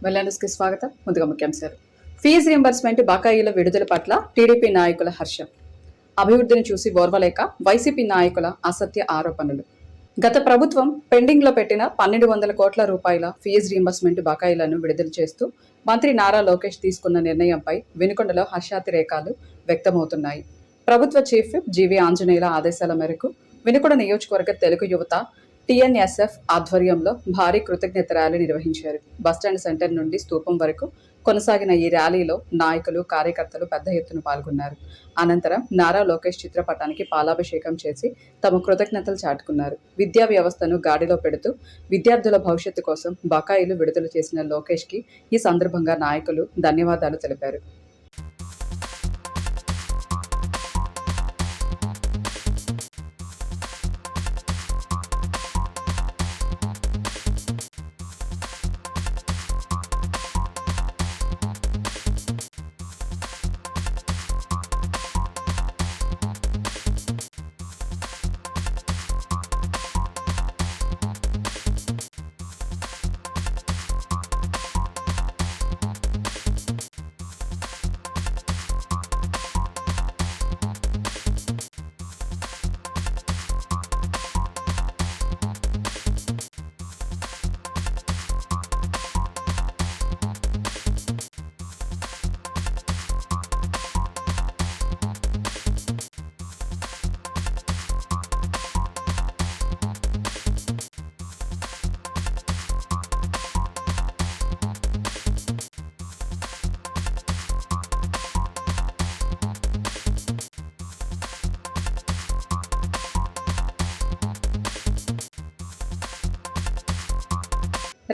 వెల్నెస్కి స్వాగతం. ముందుగా ముఖ్యాంశాలు. ఫీజు రీయింబర్స్మెంట్ బకాయిల విడుదల పట్ల టీడీపీ నాయకుల హర్షం. అభివృద్ధిని చూసి ఓర్వలేక వైసీపీ నాయకుల అసత్య ఆరోపణలు. గత ప్రభుత్వం పెండింగ్లో పెట్టిన 1200 కోట్ల రూపాయల ఫీజు రీయింబర్స్మెంట్ బకాయిలను విడుదల చేస్తూ మంత్రి నారా లోకేష్ తీసుకున్న నిర్ణయంపై వినుకొండలో హర్షాతిరేకాలు వ్యక్తమవుతున్నాయి. ప్రభుత్వ చీఫ్ జీవీ ఆంజనేయుల ఆదేశాల మేరకు వినుకొండ నియోజకవర్గ తెలుగు యువత టీఎన్ఎస్ఎఫ్ ఆధ్వర్యంలో భారీ కృతజ్ఞత ర్యాలీ నిర్వహించారు. బస్టాండ్ సెంటర్ నుండి స్తూపం వరకు కొనసాగిన ఈ ర్యాలీలో నాయకులు, కార్యకర్తలు పెద్ద ఎత్తున పాల్గొన్నారు. అనంతరం నారా లోకేష్ చిత్రపటానికి పాలాభిషేకం చేసి తమ కృతజ్ఞతలు చాటుకున్నారు. విద్యా వ్యవస్థను గాడిలో పెడుతూ విద్యార్థుల భవిష్యత్తు కోసం బకాయిలు విడుదల చేసిన లోకేష్కి ఈ సందర్భంగా నాయకులు ధన్యవాదాలు తెలిపారు.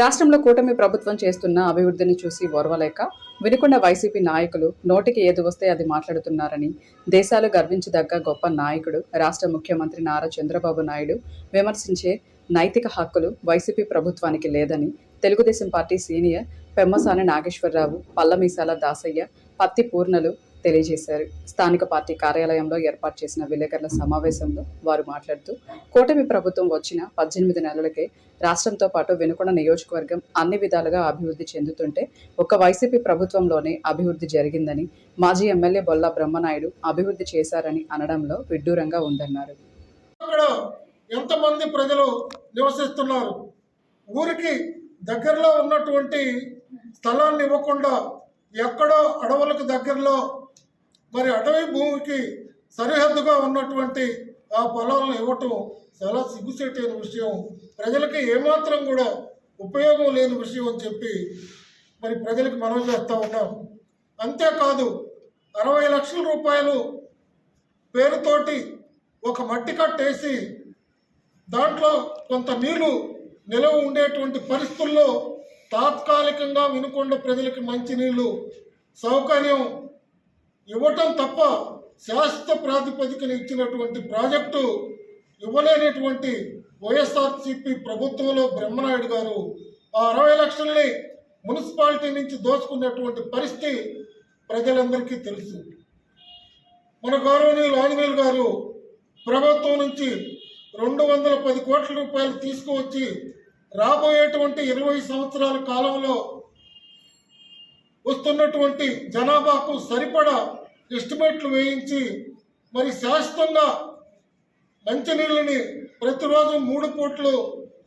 రాష్ట్రంలో కూటమి ప్రభుత్వం చేస్తున్న అభివృద్ధిని చూసి ఓర్వలేక వినుకొండ వైసీపీ నాయకులు నోటికి ఏది వస్తే అది మాట్లాడుతున్నారని, దేశాలు గర్వించదగ్గ గొప్ప నాయకుడు రాష్ట్ర ముఖ్యమంత్రి నారా చంద్రబాబు నాయుడు విమర్శించే నైతిక హక్కులు వైసీపీ ప్రభుత్వానికి లేదని తెలుగుదేశం పార్టీ సీనియర్ పెమ్మసాని నాగేశ్వరరావు, పల్లమీసాల దాసయ్య, పత్తి పూర్ణలు తెలియజేశారు. స్థానిక పార్టీ కార్యాలయంలో ఏర్పాటు చేసిన విలేకరుల సమావేశంలో వారు మాట్లాడుతూ, కూటమి ప్రభుత్వం వచ్చిన 18 నెలలకే రాష్ట్రంతో పాటు వినుకొండ నియోజకవర్గం అన్ని విధాలుగా అభివృద్ధి చెందుతుంటే ఒక్క వైసీపీ ప్రభుత్వంలోనే అభివృద్ధి జరిగిందని, మాజీ ఎమ్మెల్యే బొల్లా బ్రహ్మనాయుడు అభివృద్ధి చేశారని అనడంలో విడ్డూరంగా ఉందన్నారు. ఎంతమంది ప్రజలు నివసిస్తున్నారు? ఊరికి దగ్గరలో ఉన్నటువంటి స్థలాన్ని ఇవ్వకుండా ఎక్కడో అడవులకు దగ్గరలో మరి అటవీ భూమికి సరిహద్దుగా ఉన్నటువంటి ఆ పొలాలను ఇవ్వటం చాలా సిగ్గుచేటైన విషయం, ప్రజలకి ఏమాత్రం కూడా ఉపయోగం లేని విషయం అని చెప్పి మరి ప్రజలకు మనవి చేస్తూ ఉన్నాం. అంతేకాదు 60 లక్షల రూపాయలు పేరుతోటి ఒక మట్టి కట్టేసి దాంట్లో కొంత నీళ్లు నిలవ ఉండేటువంటి పరిస్థితుల్లో తాత్కాలికంగా వినుకొండ ప్రజలకు మంచినీళ్ళు సౌకర్యం ఇవ్వటం తప్ప శాశ్వత ప్రాతిపదికన ఇచ్చినటువంటి ప్రాజెక్టు ఇవ్వలేనటువంటి వైఎస్ఆర్సీపీ ప్రభుత్వంలో బ్రహ్మనాయుడు గారు ఆ 60 లక్షల్ని మున్సిపాలిటీ నుంచి దోచుకున్నటువంటి పరిస్థితి ప్రజలందరికీ తెలుసు. మన గౌరవనీయులు ఆంజనేయులు గారు ప్రభుత్వం నుంచి 210 కోట్ల రూపాయలు తీసుకువచ్చి రాబోయేటువంటి 20 సంవత్సరాల కాలంలో వస్తున్నటువంటి జనాభాకు సరిపడా ఎస్టిమేట్లు వేయించి మరి శాశ్వతంగా మంచినీళ్ళని ప్రతిరోజు 3 పూట్లు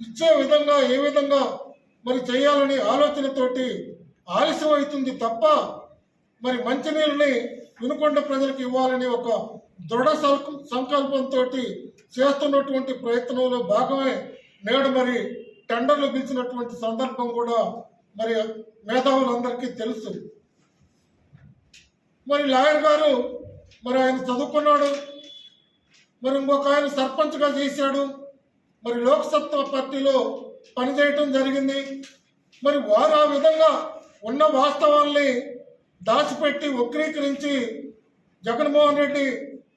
ఇచ్చే విధంగా ఏ విధంగా మరి చేయాలని ఆలోచనతోటి ఆలస్యం అవుతుంది తప్ప మరి మంచినీళ్ళని వినుకొండ ప్రజలకు ఇవ్వాలని ఒక దృఢ సంకల్పంతో చేస్తున్నటువంటి ప్రయత్నంలో భాగమే నేడు మరి టెండర్లు పిలిచినటువంటి సందర్భం కూడా మరి మేధావులందరికీ తెలుసు. మరి లాయర్ గారు మరి ఆయన చదువుకున్నాడు, మరి ఇంకొక ఆయన సర్పంచ్గా చేశాడు, మరి లోక్సత్తా పార్టీలో పనిచేయటం జరిగింది. మరి వారు ఆ విధంగా ఉన్న వాస్తవాల్ని దాచిపెట్టి వక్రీకరించి జగన్మోహన్ రెడ్డి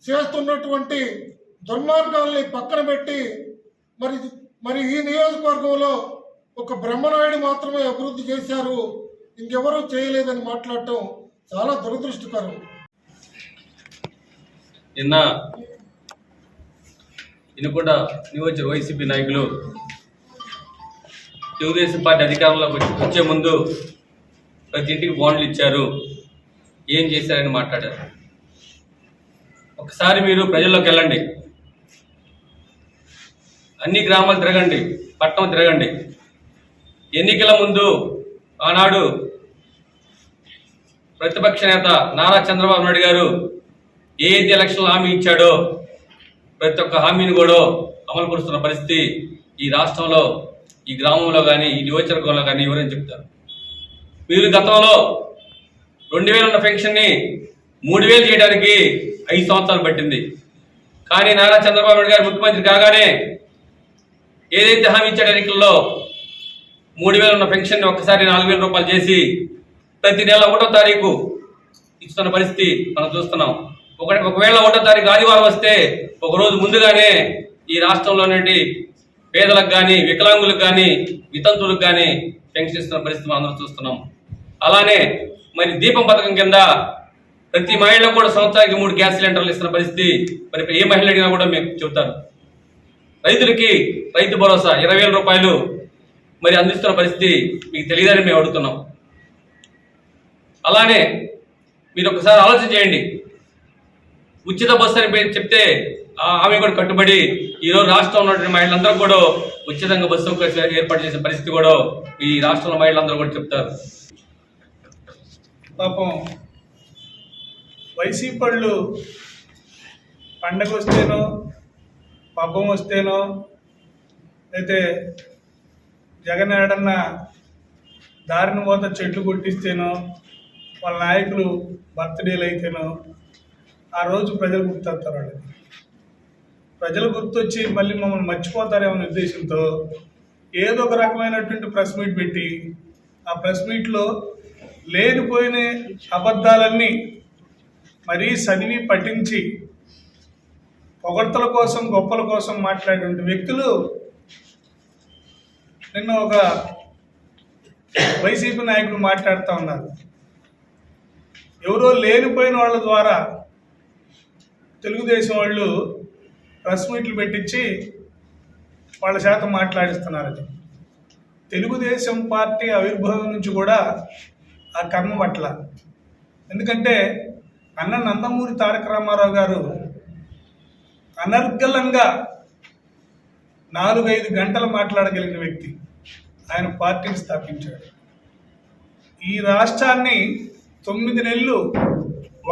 చేస్తున్నటువంటి దుర్మార్గాల్ని పక్కన పెట్టి మరి ఈ నియోజకవర్గంలో ఒక బ్రహ్మనాయుడు మాత్రమే అభివృద్ధి చేశారు, ఇంకెవరూ చేయలేదని మాట్లాడటం చాలా దురదృష్టకరం. నిన్న వినుకొండ నియోజక వైసీపీ నాయకులు తెలుగుదేశం పార్టీ అధికారంలోకి వచ్చే ముందు ప్రతి ఇంటికి బాండ్లు ఇచ్చారు, ఏం చేశారని మాట్లాడారు. ఒకసారి మీరు ప్రజల్లోకి వెళ్ళండి, అన్ని గ్రామాలు తిరగండి, పట్టణం తిరగండి. ఎన్నికల ముందు ఆనాడు ప్రతిపక్ష నేత నారా చంద్రబాబు నాయుడు గారు ఏ అయితే ఎలక్షన్లో హామీ ఇచ్చాడో ప్రతి ఒక్క హామీని కూడా అమలు పరుస్తున్న పరిస్థితి ఈ రాష్ట్రంలో, ఈ గ్రామంలో కానీ ఈ నియోజకవర్గంలో కానీ ఎవరైనా చెప్తారు. మీరు గతంలో 2000 ఉన్న పెన్షన్ని 3000 చేయడానికి 5 సంవత్సరాలు పట్టింది. కానీ నారా చంద్రబాబు నాయుడు గారు ముఖ్యమంత్రి కాగానే ఏదైతే హామీ ఇచ్చాడో ఎన్నికల్లో 3000 ఉన్న పెన్షన్ని ఒక్కసారి 4000 రూపాయలు చేసి ప్రతి నెల 1వ తారీఖు ఇస్తున్న పరిస్థితి మనం చూస్తున్నాం. ఒకవేళ 1వ తారీఖు ఆదివారం వస్తే ఒక రోజు ముందుగానే ఈ రాష్ట్రంలోని పేదలకు కానీ, వికలాంగులకు కానీ, వితంతువులకు కానీ పెన్షన్ ఇస్తున్న పరిస్థితి మనం అందరం చూస్తున్నాం. అలానే మరి దీపం పథకం కింద ప్రతి మహిళకు కూడా సంవత్సరానికి 3 గ్యాస్ సిలిండర్లు ఇస్తున్న పరిస్థితి మరి ఏ మహిళ అడిగినా కూడా మేము చెబుతారు. రైతులకి రైతు భరోసా 20,000 రూపాయలు మరి అందిస్తున్న పరిస్థితి మీకు తెలియదని మేము అడుగుతున్నాం. అలానే మీరు ఒకసారి ఆలోచన చేయండి, ఉచిత బస్సు అని చెప్తే ఆమె కూడా కట్టుబడి ఈరోజు రాష్ట్రంలో ఉన్నటువంటి మహిళలందరూ కూడా ఉచితంగా బస్సు సౌకర్యం ఏర్పాటు చేసిన పరిస్థితి కూడా ఈ రాష్ట్రంలో మహిళలందరూ కూడా చెప్తారు. పాపం వైసీపీ వాళ్ళు పండగ వస్తేనో, పబ్బం వస్తేనో, అయితే జగన్ ఏడన్నా దారిని పోత చెట్లు కొట్టిస్తేనో, వాళ్ళ నాయకులు బర్త్డేలు అయితేనో ఆ రోజు ప్రజలు గుర్తొస్తారు. వాళ్ళకి ప్రజలు గుర్తొచ్చి మళ్ళీ మమ్మల్ని మర్చిపోతారేమనే ఉద్దేశంతో ఏదో ఒక రకమైనటువంటి ప్రెస్ మీట్ పెట్టి ఆ ప్రెస్ మీట్లో లేనిపోయిన అబద్ధాలన్నీ మరీ చదివి పఠించి పొగడ్తల కోసం, గొప్పల కోసం మాట్లాడేటువంటి వ్యక్తులు నిన్న ఒక వైసీపీ నాయకులు మాట్లాడుతూ ఉన్నారు. ఎవరో లేనిపోయిన వాళ్ళ ద్వారా తెలుగుదేశం వాళ్ళు ప్రెస్ మీట్లు పెట్టించి వాళ్ళ శాతం మాట్లాడిస్తున్నారని. తెలుగుదేశం పార్టీ ఆవిర్భావం నుంచి కూడా ఆ కర్మ పట్ల, ఎందుకంటే అన్న నందమూరి తారక రామారావు గారు అనర్గళంగా 4-5 గంటలు మాట్లాడగలిగిన వ్యక్తి. ఆయన పార్టీని స్థాపించాడు. ఈ రాష్ట్రాన్ని 9 నెలలు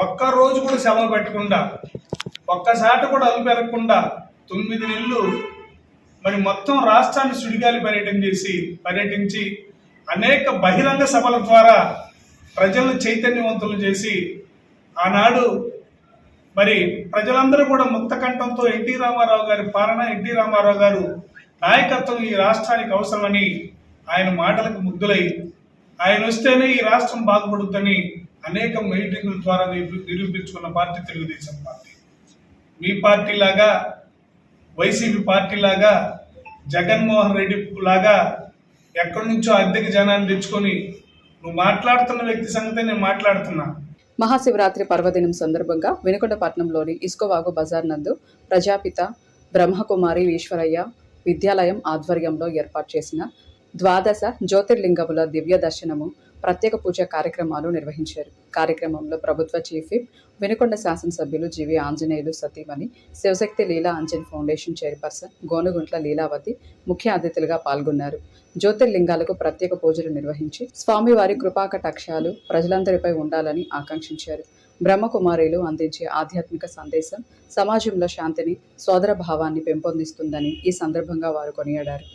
ఒక్కరోజు కూడా సెలవు పెట్టకుండా, ఒక్కసారి కూడా అలు పెరగకుండా 9 నెలలు మరి మొత్తం రాష్ట్రాన్ని సుడిగాలి పర్యటించి అనేక బహిరంగ సభల ద్వారా ప్రజలను చైతన్యవంతులు చేసి ఆనాడు మరి ప్రజలందరూ కూడా ముక్త కంఠంతో ఎన్టీ రామారావు గారి పాలన, ఎన్టీ రామారావు గారు నాయకత్వం ఈ రాష్ట్రానికి అవసరమని ఆయన మాటలకు ముగ్ధులై ఆయన వస్తేనే ఈ రాష్ట్రం బాగుపడుతుందని అనేక మీటింగుల ద్వారా నిరూపించుకున్న పార్టీ తెలుగుదేశం పార్టీ. మీ పార్టీ లాగా, వైసీపీ పార్టీ లాగా, జగన్మోహన్ రెడ్డి లాగా ఎక్కడి నుంచో అద్దెకి జనాన్ని తెచ్చుకొని నువ్వు మాట్లాడుతున్న వ్యక్తి సంగతే నేను మాట్లాడుతున్నా. మహాశివరాత్రి పర్వదినం సందర్భంగా వినుకొండ పట్టణంలోని ఇస్కోవాగు బజార్ నందు ప్రజాపిత బ్రహ్మకుమారి ఈశ్వరయ్య విద్యాలయం ఆధ్వర్యంలో ఏర్పాటు చేసిన 12 జ్యోతిర్లింగముల దివ్య దర్శనము ప్రత్యేక పూజ కార్యక్రమాలు నిర్వహించారు. కార్యక్రమంలో ప్రభుత్వ చీఫ్ విప్, వినుకొండ శాసనసభ్యులు జీవి ఆంజనేయులు సతీమణి, శివశక్తి లీలా అంజన్ ఫౌండేషన్ చైర్పర్సన్ గోనుగుంట్ల లీలావతి ముఖ్య అతిథులుగా పాల్గొన్నారు. జ్యోతిర్లింగాలకు ప్రత్యేక పూజలు నిర్వహించి స్వామివారి కృపాకటాక్షాలు ప్రజలందరిపై ఉండాలని ఆకాంక్షించారు. బ్రహ్మకుమారీలు అందించే ఆధ్యాత్మిక సందేశం సమాజంలో శాంతిని, సోదర భావాన్ని పెంపొందిస్తుందని ఈ సందర్భంగా వారు కొనియాడారు.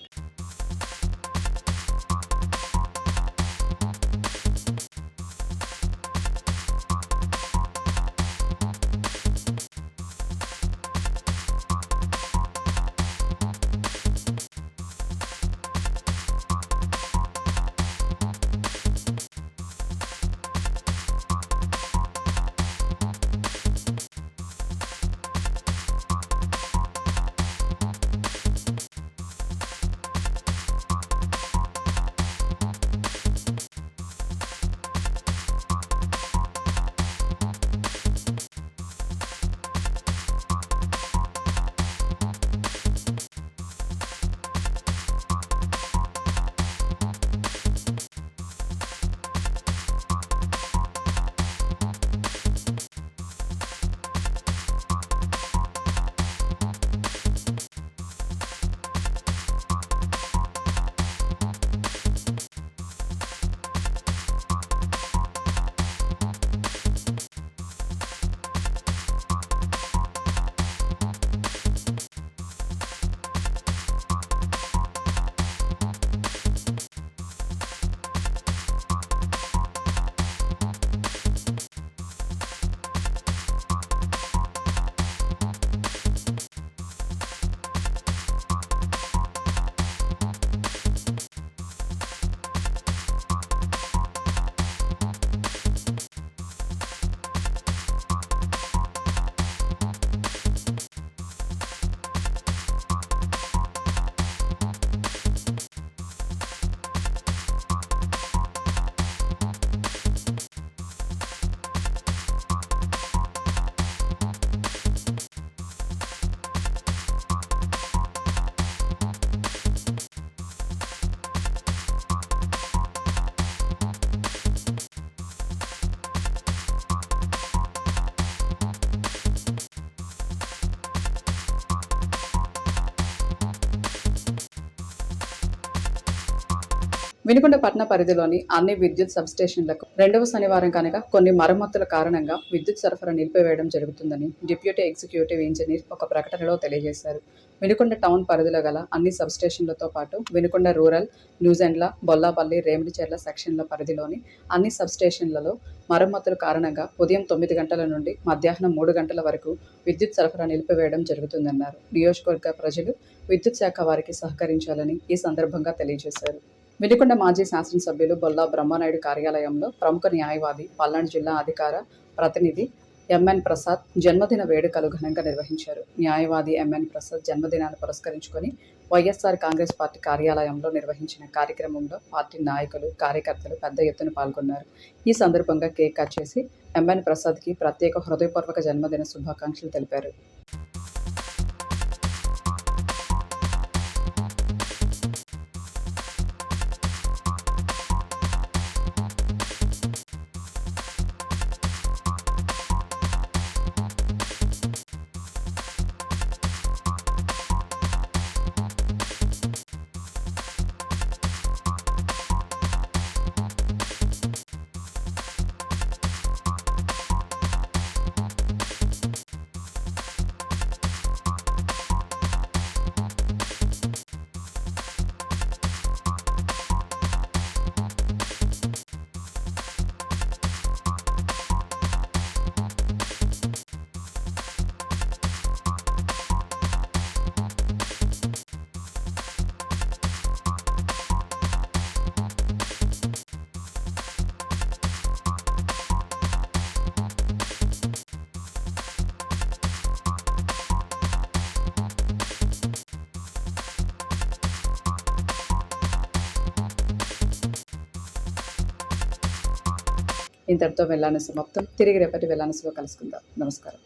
వినుకొండ పట్టణ పరిధిలోని అన్ని విద్యుత్ సబ్స్టేషన్లకు 2వ శనివారం కనుక కొన్ని మరమ్మతుల కారణంగా విద్యుత్ సరఫరా నిలిపివేయడం జరుగుతుందని డిప్యూటీ ఎగ్జిక్యూటివ్ ఇంజనీర్ ఒక ప్రకటనలో తెలియజేశారు. వినుకొండ టౌన్ పరిధిలో గల అన్ని సబ్స్టేషన్లతో పాటు వినుకొండ రూరల్, న్యూజెండ్ల, బొల్లాపల్లి, రేమిడిచెర్ల సెక్షన్ల పరిధిలోని అన్ని సబ్స్టేషన్లలో మరమ్మతుల కారణంగా ఉదయం 9 గంటల నుండి మధ్యాహ్నం 3 గంటల వరకు విద్యుత్ సరఫరా నిలిపివేయడం జరుగుతుందన్నారు. నియోజకవర్గ ప్రజలు విద్యుత్ శాఖ వారికి సహకరించాలని ఈ సందర్భంగా తెలియజేశారు. వినుకొండ మాజీ శాసనసభ్యులు బొల్లా బ్రహ్మనాయుడు కార్యాలయంలో ప్రముఖ న్యాయవాది, పల్నాడు జిల్లా అధికార ప్రతినిధి ఎంఎన్ ప్రసాద్ జన్మదిన వేడుకలు ఘనంగా నిర్వహించారు. న్యాయవాది ఎంఎన్ ప్రసాద్ జన్మదినాన్ని పురస్కరించుకొని వైఎస్ఆర్ కాంగ్రెస్ పార్టీ కార్యాలయంలో నిర్వహించిన కార్యక్రమంలో పార్టీ నాయకులు, కార్యకర్తలు పెద్ద ఎత్తున పాల్గొన్నారు. ఈ సందర్భంగా కేక్ కట్ చేసి ఎంఎన్ ప్రసాద్కి ప్రత్యేక హృదయపూర్వక జన్మదిన శుభాకాంక్షలు తెలిపారు. ఇంతటితో వెళ్ళాను సమాప్తం. తిరిగి రేపటి వెళ్ళానుసులో కలుసుకుందాం. నమస్కారం.